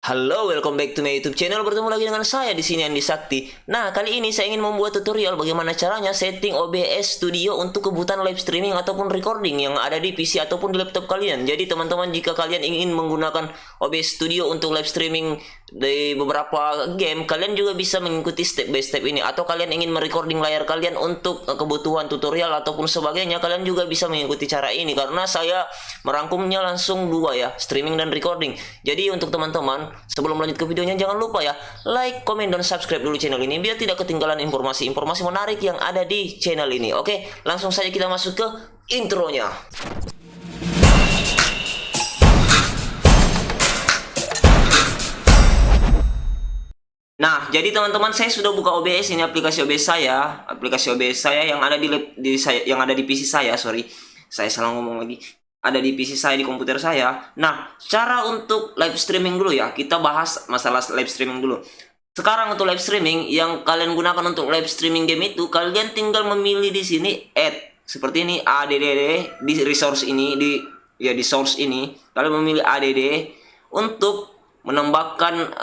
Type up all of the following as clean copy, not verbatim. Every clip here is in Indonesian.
Halo, welcome back to my YouTube channel. Bertemu lagi dengan saya di sini Andi Sakti. Nah, kali ini saya ingin membuat tutorial bagaimana caranya setting OBS Studio untuk kebutuhan live streaming ataupun recording yang ada di PC ataupun di laptop kalian. Jadi, teman-teman, jika kalian ingin menggunakan OBS Studio untuk live streaming di beberapa game, kalian juga bisa mengikuti step by step ini. Atau kalian ingin merecording layar kalian untuk kebutuhan tutorial ataupun sebagainya, kalian juga bisa mengikuti cara ini karena saya merangkumnya langsung dua ya, streaming dan recording. Jadi untuk teman-teman, sebelum lanjut ke videonya, jangan lupa ya, like, komen, dan subscribe dulu channel ini biar tidak ketinggalan informasi-informasi menarik yang ada di channel ini. Oke, langsung saja kita masuk ke intronya. Nah, jadi teman-teman, saya sudah buka OBS ini, aplikasi OBS saya yang ada yang ada di PC saya, sorry. Saya salah ngomong lagi. Ada di PC saya, di komputer saya. Nah, cara untuk live streaming dulu ya. Kita bahas masalah live streaming dulu. Sekarang untuk live streaming yang kalian gunakan untuk live streaming game itu, kalian tinggal memilih di sini add seperti ini, add di resource ini, di source ini. Kalian memilih add untuk menambahkan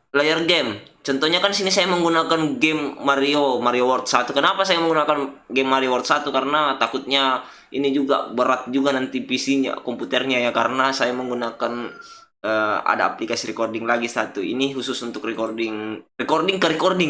layar game. Contohnya kan sini saya menggunakan game Mario World 1. Kenapa saya menggunakan game Mario World 1? Karena takutnya ini juga berat juga nanti PC-nya, komputernya ya, karena saya menggunakan ada aplikasi recording lagi satu. Ini khusus untuk recording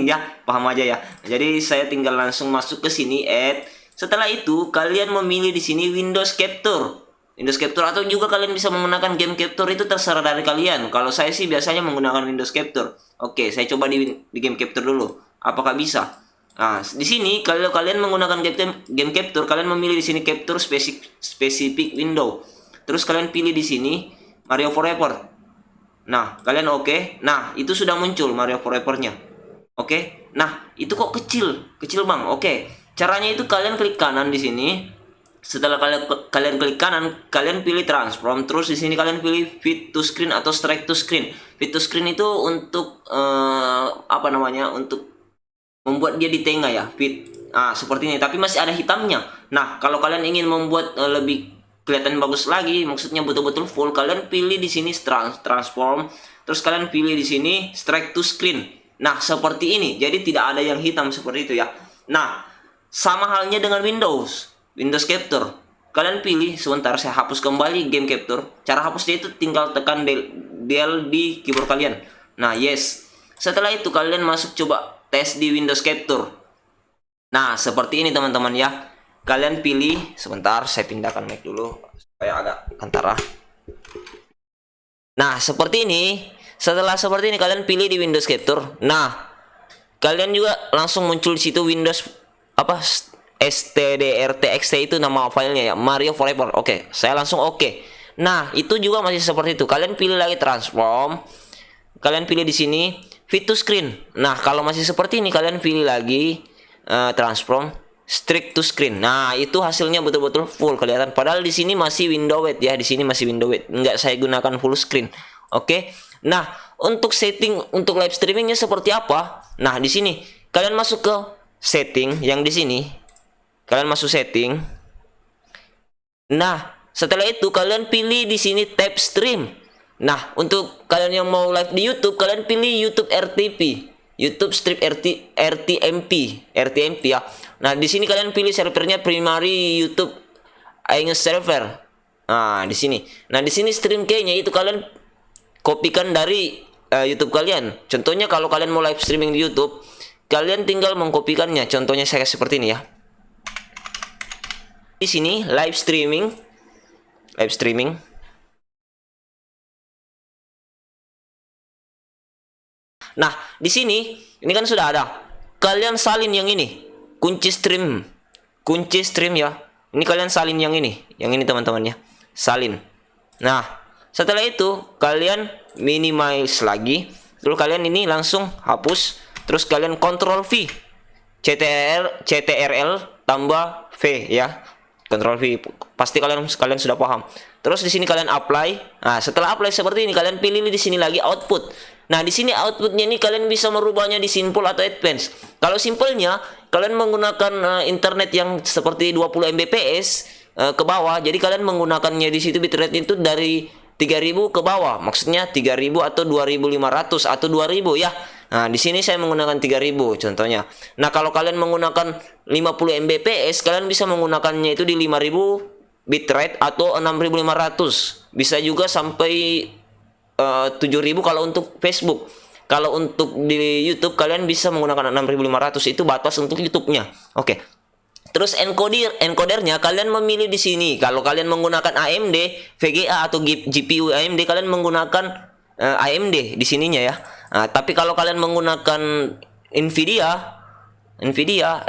ya, paham aja ya. Jadi saya tinggal langsung masuk ke sini add. Setelah itu kalian memilih di sini Windows Capture atau juga kalian bisa menggunakan game capture, itu terserah dari kalian. Kalau saya sih biasanya menggunakan Windows Capture. Oke, saya coba di game capture dulu. Apakah bisa? Nah, di sini kalau kalian menggunakan game capture, kalian memilih di sini capture specific window. Terus kalian pilih di sini Mario Forever. Nah, kalian oke. Nah, itu sudah muncul Mario Forever-nya. Oke. Nah, itu kok kecil Bang. Oke. Caranya itu kalian klik kanan di sini. Setelah kalian klik kanan, kalian pilih transform, terus di sini kalian pilih fit to screen atau strike to screen. Fit to screen itu untuk untuk membuat dia di tengah ya, fit. Nah, seperti ini, tapi masih ada hitamnya. Nah, kalau kalian ingin membuat lebih kelihatan bagus lagi, maksudnya betul-betul full, kalian pilih di sini transform, terus kalian pilih di sini strike to screen. Nah, seperti ini. Jadi tidak ada yang hitam seperti itu ya. Nah, sama halnya dengan Windows Capture. Kalian pilih, sebentar saya hapus kembali game capture. Cara hapusnya itu tinggal tekan del di keyboard kalian. Nah, yes. Setelah itu kalian masuk coba tes di Windows Capture. Nah, seperti ini teman-teman ya. Kalian pilih, sebentar saya pindahkan mic dulu supaya agak antara. Nah, seperti ini. Setelah seperti ini kalian pilih di Windows Capture. Nah, kalian juga langsung muncul di situ Windows stdrtxt, itu nama filenya ya, Mario Forever. Oke, saya langsung oke. Nah, itu juga masih seperti itu. Kalian pilih lagi transform. Kalian pilih di sini fit to screen. Nah, kalau masih seperti ini kalian pilih lagi transform strict to screen. Nah, itu hasilnya betul-betul full kelihatan. Padahal di sini masih window weight ya, di sini masih window weight. Enggak saya gunakan full screen. Oke. Nah, untuk setting untuk live streamingnya seperti apa? Nah, di sini kalian masuk ke setting yang di sini. Kalian masuk setting. Nah, setelah itu kalian pilih di sini tab stream. Nah, untuk kalian yang mau live di YouTube, kalian pilih YouTube RTP, YouTube Strip RTMP ya. Nah, di sini kalian pilih servernya primary YouTube Aegis server. Nah, di sini. Nah, di sini stream key-nya itu kalian kopikan dari YouTube kalian. Contohnya kalau kalian mau live streaming di YouTube, kalian tinggal mengkopikannya. Contohnya saya seperti ini ya. Di sini live streaming. Nah, di sini ini kan sudah ada. Kalian salin yang ini, kunci stream ya. Ini kalian salin yang ini teman-teman ya. Salin. Nah, setelah itu kalian minimize lagi. Terus kalian ini langsung hapus. Terus kalian Ctrl V, CTRL tambah V ya. Ctrl V, pasti kalian sudah paham. Terus di sini kalian apply. Nah, setelah apply seperti ini, kalian pilih di sini lagi output. Nah, di sini outputnya ini kalian bisa merubahnya di simple atau advance. Kalau simpelnya, kalian menggunakan internet yang seperti 20 Mbps ke bawah. Jadi kalian menggunakannya di situ bitrate itu dari 3.000 ke bawah, maksudnya 3.000 atau 2.500 atau 2.000 ya. Nah, di sini saya menggunakan 3.000 contohnya. Nah, kalau kalian menggunakan 50 Mbps, kalian bisa menggunakannya itu di 5.000 bitrate atau 6.500. Bisa juga sampai 7.000 kalau untuk Facebook. Kalau untuk di YouTube kalian bisa menggunakan 6.500, itu batas untuk YouTube-nya. Oke. Terus encodernya kalian memilih di sini. Kalau kalian menggunakan AMD, VGA atau GPU AMD, kalian menggunakan AMD di sininya ya. Nah, tapi kalau kalian menggunakan Nvidia,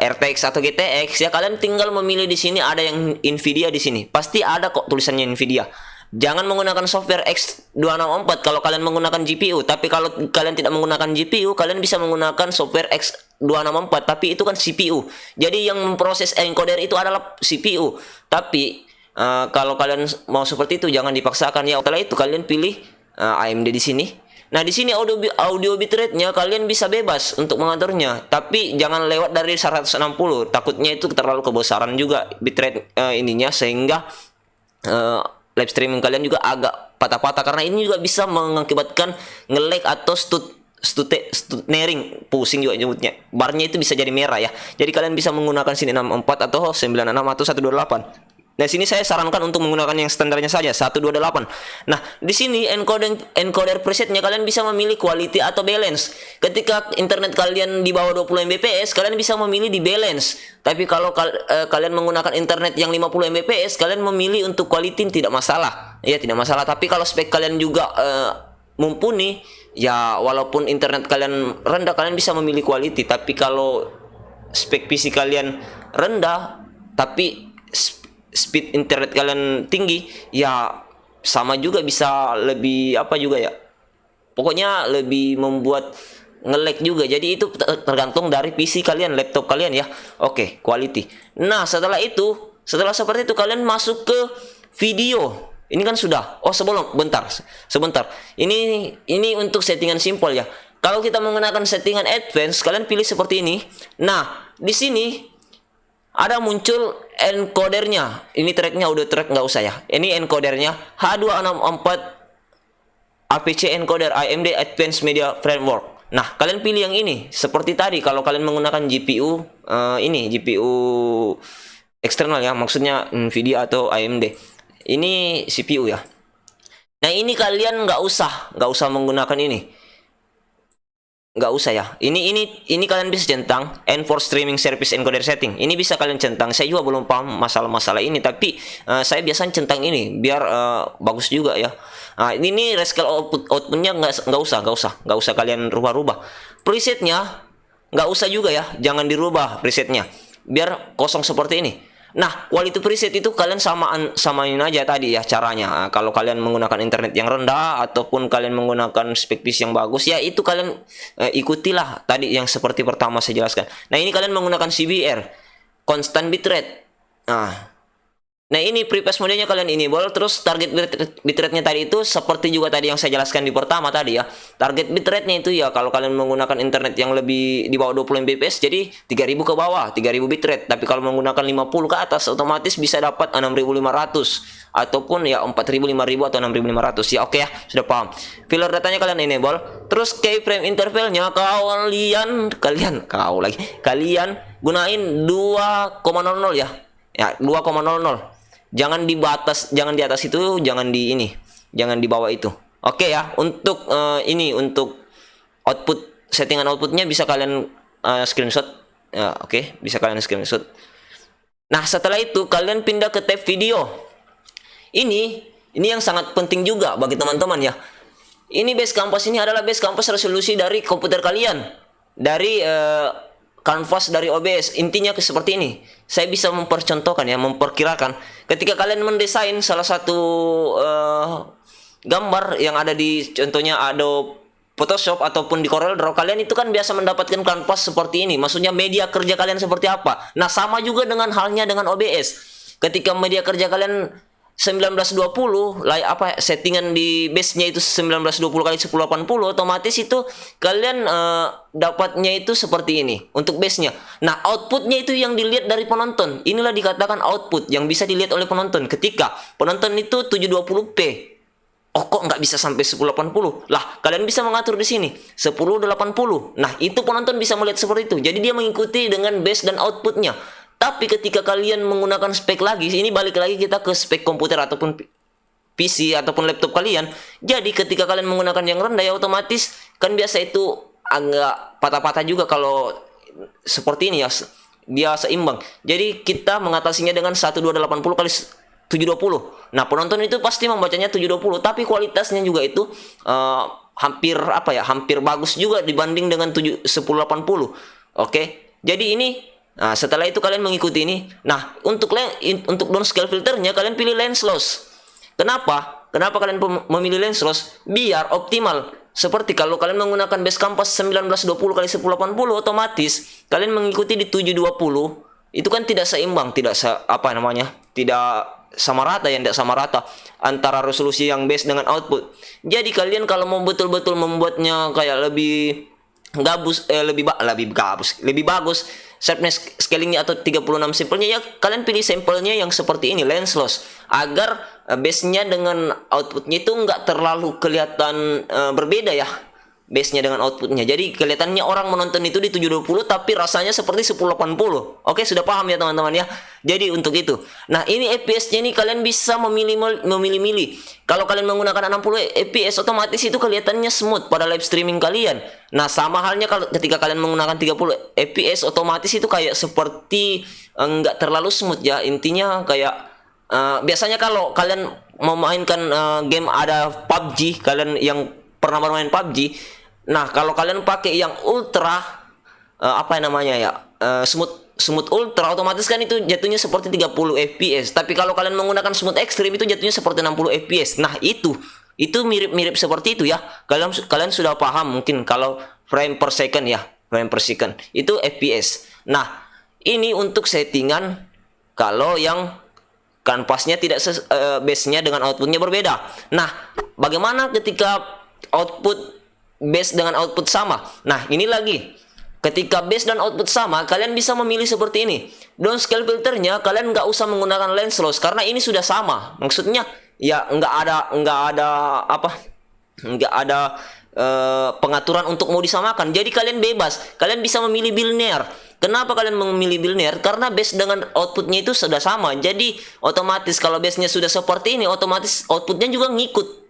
RTX atau GTX ya, kalian tinggal memilih di sini, ada yang Nvidia di sini. Pasti ada kok tulisannya Nvidia. Jangan menggunakan software X264 kalau kalian menggunakan GPU. Tapi kalau kalian tidak menggunakan GPU, kalian bisa menggunakan software X264. Tapi itu kan CPU. Jadi yang memproses encoder itu adalah CPU. Tapi kalau kalian mau seperti itu, jangan dipaksakan ya. Setelah itu kalian pilih AMD di sini. Nah, di sini audio bitrate-nya kalian bisa bebas untuk mengaturnya. Tapi jangan lewat dari 160. Takutnya itu terlalu kebesaran juga bitrate ininya, sehingga live streaming kalian juga agak patah-patah, karena ini juga bisa mengakibatkan nge-lag atau stuttering, pusing juga nyebutnya. Barnya itu bisa jadi merah ya. Jadi kalian bisa menggunakan sini 64 atau 96 atau 128. Nah, sini saya sarankan untuk menggunakan yang standarnya saja 128. Nah, di sini encoder presetnya kalian bisa memilih quality atau balance. Ketika internet kalian di bawah 20 Mbps, kalian bisa memilih di balance. Tapi kalau kalian menggunakan internet yang 50 Mbps, kalian memilih untuk quality, tidak masalah. Ya, tidak masalah. Tapi kalau spek kalian juga mumpuni, ya walaupun internet kalian rendah, kalian bisa memilih quality. Tapi kalau spek PC kalian rendah tapi speed internet kalian tinggi, ya sama juga, bisa lebih apa juga ya, pokoknya lebih membuat nge-lag juga. Jadi itu tergantung dari PC kalian, laptop kalian ya. Oke, quality. Nah, setelah seperti itu kalian masuk ke video. Ini kan sudah. Oh, sebentar. Ini untuk settingan simple ya. Kalau kita menggunakan settingan advance, kalian pilih seperti ini. Nah, di sini ada muncul encodernya. Ini tracknya, audio track nggak usah ya. Ini encodernya H264 APC encoder AMD Advanced Media Framework. Nah, kalian pilih yang ini. Seperti tadi, kalau kalian menggunakan GPU GPU eksternal ya, maksudnya Nvidia atau AMD. Ini CPU ya. Nah, ini kalian nggak usah menggunakan ini. Nggak usah ya. Ini kalian bisa centang Enforce Streaming Service Encoder Setting. Ini bisa kalian centang. Saya juga belum paham masalah ini, tapi saya biasanya centang ini biar bagus juga ya. Nah, ini rescale outputnya nggak usah kalian rubah-rubah. Presetnya nggak usah juga ya, jangan dirubah presetnya, biar kosong seperti ini. Nah, quality preset itu kalian samain aja tadi ya caranya. Nah, kalau kalian menggunakan internet yang rendah ataupun kalian menggunakan spek PC yang bagus, ya itu kalian ikutilah tadi yang seperti pertama saya jelaskan. Nah, ini kalian menggunakan CBR, constant bitrate. Nah, ini prepass modenya kalian enable. Terus target bitrate-nya tadi itu seperti juga tadi yang saya jelaskan di pertama tadi ya. Target bitrate-nya itu ya, kalau kalian menggunakan internet yang lebih di bawah 20 Mbps, jadi 3.000 ke bawah, 3.000 bitrate. Tapi kalau menggunakan 50 ke atas, otomatis bisa dapat 6.500 ataupun ya 4.000, 5.000 atau 6.500 ya. Oke ya, sudah paham. Filler datanya kalian enable. Terus keyframe intervalnya kalian gunain 2,00 ya. Ya, 2,00. Jangan di atas itu, jangan di bawah itu. Oke ya. Untuk untuk settingan outputnya bisa kalian screenshot ya. Oke, bisa kalian screenshot. Nah, setelah itu kalian pindah ke tab video. Ini yang sangat penting juga bagi teman-teman ya. Ini base canvas, ini adalah base canvas resolusi dari komputer kalian, dari kanvas dari OBS. Intinya seperti ini. Saya bisa mempercontohkan ya, memperkirakan ketika kalian mendesain salah satu gambar yang ada di contohnya Adobe Photoshop ataupun di CorelDRAW, kalian itu kan biasa mendapatkan kanvas seperti ini. Maksudnya media kerja kalian seperti apa. Nah, sama juga dengan halnya dengan OBS. Ketika media kerja kalian 1920, settingan di base-nya itu 1920 kali 1080, otomatis itu kalian dapatnya itu seperti ini untuk base-nya. Nah, output-nya itu yang dilihat dari penonton. Inilah dikatakan output yang bisa dilihat oleh penonton ketika penonton itu 720p. Oh kok nggak bisa sampai 1080? Lah, kalian bisa mengatur di sini 1080. Nah, itu penonton bisa melihat seperti itu. Jadi dia mengikuti dengan base dan outputnya. Tapi ketika kalian menggunakan spek lagi, ini balik lagi kita ke spek komputer ataupun PC ataupun laptop kalian. Jadi ketika kalian menggunakan yang rendah ya otomatis kan biasa itu agak patah-patah juga kalau seperti ini ya. Dia seimbang. Jadi kita mengatasinya dengan 1280 kali 720. Nah, penonton itu pasti membacanya 720, tapi kualitasnya juga itu hampir apa ya? Hampir bagus juga dibanding dengan 1080. Oke. Jadi ini setelah itu kalian mengikuti ini. Nah, untuk downscale filternya kalian pilih lens loss. Kenapa? Kenapa kalian memilih lens loss? Biar optimal. Seperti kalau kalian menggunakan base canvas 1920 kali 1080 otomatis kalian mengikuti di 720 itu kan tidak seimbang, tidak sama rata ya, tidak sama rata antara resolusi yang base dengan output. Jadi kalian kalau mau betul-betul membuatnya kayak lebih lebih bagus sharpness scalingnya atau 36 sampelnya ya kalian pilih sampelnya yang seperti ini lens loss agar base-nya dengan outputnya itu nggak terlalu kelihatan berbeda ya base-nya dengan outputnya. Jadi kelihatannya orang menonton itu di 720 tapi rasanya seperti 1080. Oke, sudah paham ya teman-teman ya. Jadi untuk itu. Nah, ini FPS-nya ini kalian bisa memilih-milih. Kalau kalian menggunakan 60 FPS otomatis itu kelihatannya smooth pada live streaming kalian. Nah, sama halnya kalau ketika kalian menggunakan 30 FPS otomatis itu kayak seperti nggak terlalu smooth ya. Intinya kayak biasanya kalau kalian memainkan game ada PUBG, kalian yang pernah bermain PUBG. Nah, kalau kalian pakai yang ultra smooth ultra otomatis kan itu jatuhnya seperti 30 fps. Tapi kalau kalian menggunakan smooth extreme itu jatuhnya seperti 60 fps. Nah, itu mirip-mirip seperti itu ya. Kalian sudah paham mungkin kalau frame per second ya, frame per second. Itu fps. Nah, ini untuk settingan kalau yang kanvasnya tidak base-nya dengan outputnya berbeda. Nah, bagaimana ketika output base dengan output sama? Nah, ini lagi. Ketika base dan output sama, kalian bisa memilih seperti ini. Downscale filternya kalian nggak usah menggunakan lens loss karena ini sudah sama. Maksudnya ya nggak ada pengaturan untuk mau disamakan. Jadi kalian bebas. Kalian bisa memilih billionaire. Kenapa kalian memilih billionaire? Karena base dengan outputnya itu sudah sama. Jadi otomatis kalau base-nya sudah seperti ini, otomatis outputnya juga ngikut.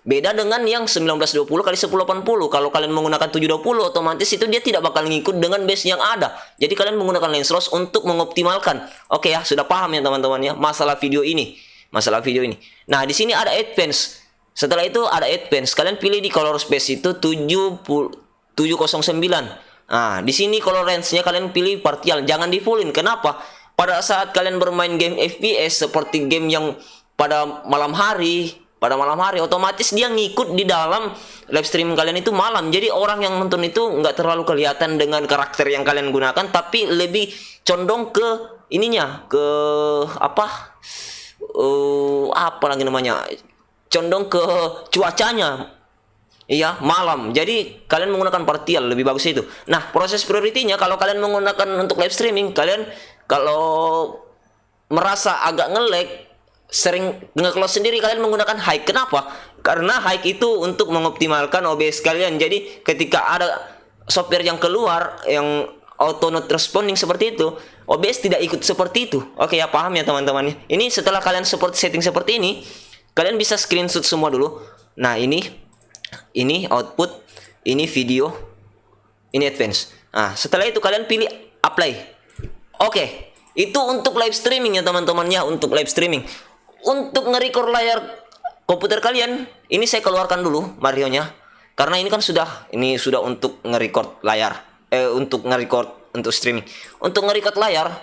Beda dengan yang 1920 kali 1080. Kalau kalian menggunakan 720 otomatis itu dia tidak bakal ngikut dengan base yang ada. Jadi kalian menggunakan lens loss untuk mengoptimalkan. Oke ya, sudah paham ya teman-teman ya masalah video ini. Nah, di sini ada advance. Setelah itu ada advance. Kalian pilih di color space itu 709. Nah, di sini color range-nya kalian pilih partial, jangan di fullin. Kenapa? Pada saat kalian bermain game FPS seperti game yang pada malam hari otomatis dia ngikut di dalam live stream kalian itu malam. Jadi orang yang nonton itu nggak terlalu kelihatan dengan karakter yang kalian gunakan, tapi lebih condong ke ininya, ke condong ke cuacanya. Iya, malam. Jadi kalian menggunakan partial lebih bagus itu. Nah, proses priority-nya kalau kalian menggunakan untuk live streaming, kalian kalau merasa agak nge-lag, sering nge-close sendiri, kalian menggunakan high. Kenapa? Karena high itu untuk mengoptimalkan OBS kalian. Jadi ketika ada software yang keluar yang auto not responding seperti itu, OBS tidak ikut seperti itu. Oke ya, paham ya teman-teman. Ini setelah kalian setting seperti ini, kalian bisa screenshot semua dulu. Nah, ini output, ini video, ini advance. Nah, setelah itu kalian pilih apply. Oke, itu untuk live streaming ya teman-teman ya, untuk live streaming. Untuk nge-record layar komputer kalian, ini saya keluarkan dulu Mario-nya. Karena ini sudah untuk nge-record layar. Untuk nge-record untuk streaming. Untuk nge-record layar,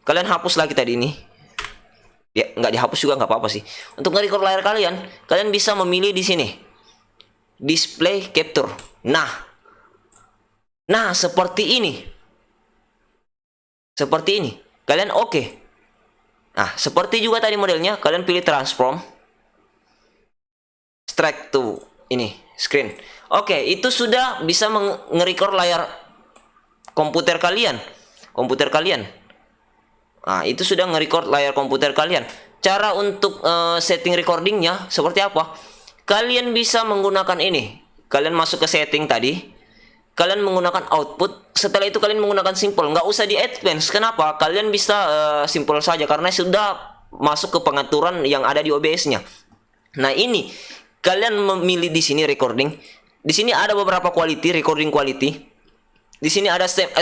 kalian hapus lagi tadi ini. Ya, nggak dihapus juga nggak apa-apa sih. Untuk nge-record layar kalian bisa memilih di sini. Display capture. Nah, seperti ini. Kalian oke. Nah, seperti juga tadi modelnya, kalian pilih transform. Strike to ini screen. Oke, itu sudah bisa nge-record layar komputer kalian. Nah, itu sudah nge-record layar komputer kalian. cara untuk setting recordingnya seperti apa? Kalian bisa menggunakan ini. Kalian masuk ke setting tadi. Kalian menggunakan output. Setelah itu kalian menggunakan simple. Nggak usah di advance. Kenapa? Kalian bisa simple saja karena sudah masuk ke pengaturan yang ada di OBS-nya. Nah ini kalian memilih di sini recording. Di sini ada beberapa recording quality. Di sini ada same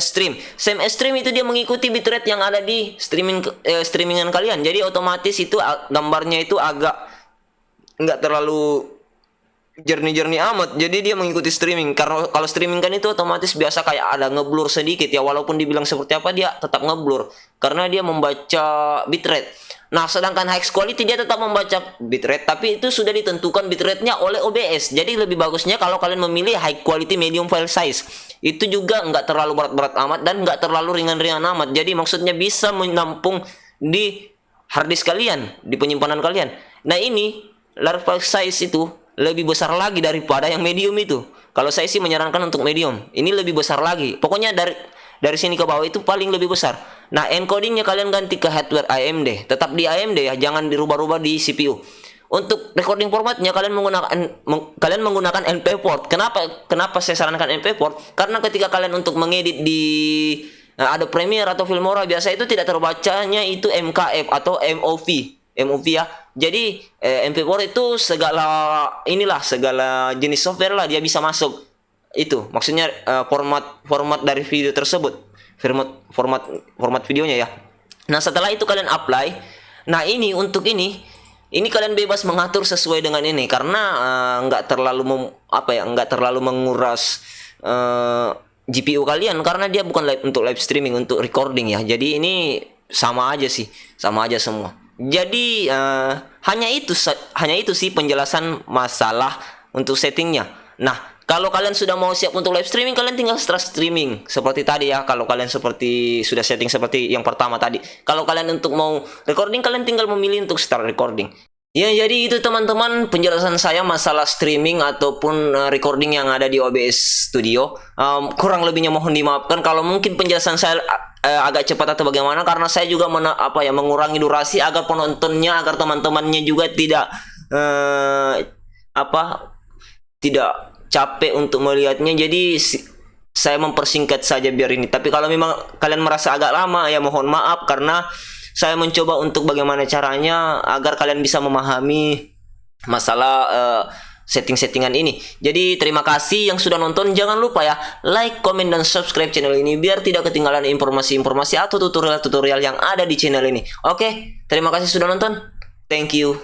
stream itu dia mengikuti bitrate yang ada di streamingan kalian. Jadi otomatis itu gambarnya itu agak nggak terlalu jernih amat. Jadi dia mengikuti streaming. Karena kalau streaming kan itu otomatis biasa kayak ada ngeblur sedikit ya. Walaupun dibilang seperti apa dia tetap ngeblur karena dia membaca bitrate. Nah, sedangkan high quality dia tetap membaca bitrate, tapi itu sudah ditentukan bitrate-nya oleh OBS. Jadi lebih bagusnya kalau kalian memilih high quality medium file size. Itu juga nggak terlalu berat-berat amat dan nggak terlalu ringan-ringan amat. Jadi maksudnya bisa menampung di hard disk kalian, di penyimpanan kalian. Nah ini large file size itu lebih besar lagi daripada yang medium itu. Kalau saya sih menyarankan untuk medium. Ini lebih besar lagi. Pokoknya dari sini ke bawah itu paling lebih besar. Nah, encodingnya kalian ganti ke hardware AMD. Tetap di AMD ya, jangan dirubah-rubah di CPU. Untuk recording formatnya kalian menggunakan MP port. Kenapa saya sarankan MP port? Karena ketika kalian untuk mengedit di Adobe Premiere atau Filmora biasa itu tidak terbacanya itu MKF atau MOV ya. Jadi MP4 itu segala jenis software lah dia bisa masuk. Itu maksudnya format dari video tersebut. Format videonya ya. Nah, setelah itu kalian apply. Nah, untuk ini kalian bebas mengatur sesuai dengan ini karena nggak terlalu menguras GPU kalian karena dia bukan untuk live streaming, untuk recording ya. Jadi ini sama aja semua. Jadi hanya itu sih penjelasan masalah untuk settingnya. Nah, kalau kalian sudah mau siap untuk live streaming, kalian tinggal start streaming seperti tadi ya. Kalau kalian sudah setting seperti yang pertama tadi. Kalau kalian untuk mau recording, kalian tinggal memilih untuk start recording. Ya, jadi itu teman-teman penjelasan saya masalah streaming ataupun recording yang ada di OBS Studio. Kurang lebihnya mohon dimaafkan kalau mungkin penjelasan saya agak cepat atau bagaimana, karena saya juga mengurangi durasi agar penontonnya, agar teman-temannya juga tidak capek untuk melihatnya. Jadi saya mempersingkat saja biar ini. Tapi kalau memang kalian merasa agak lama ya mohon maaf, karena saya mencoba untuk bagaimana caranya agar kalian bisa memahami masalah settingan ini. Jadi terima kasih yang sudah nonton. Jangan lupa ya like, comment, dan subscribe channel ini biar tidak ketinggalan informasi-informasi atau tutorial-tutorial yang ada di channel ini. Oke, terima kasih sudah nonton. Thank you.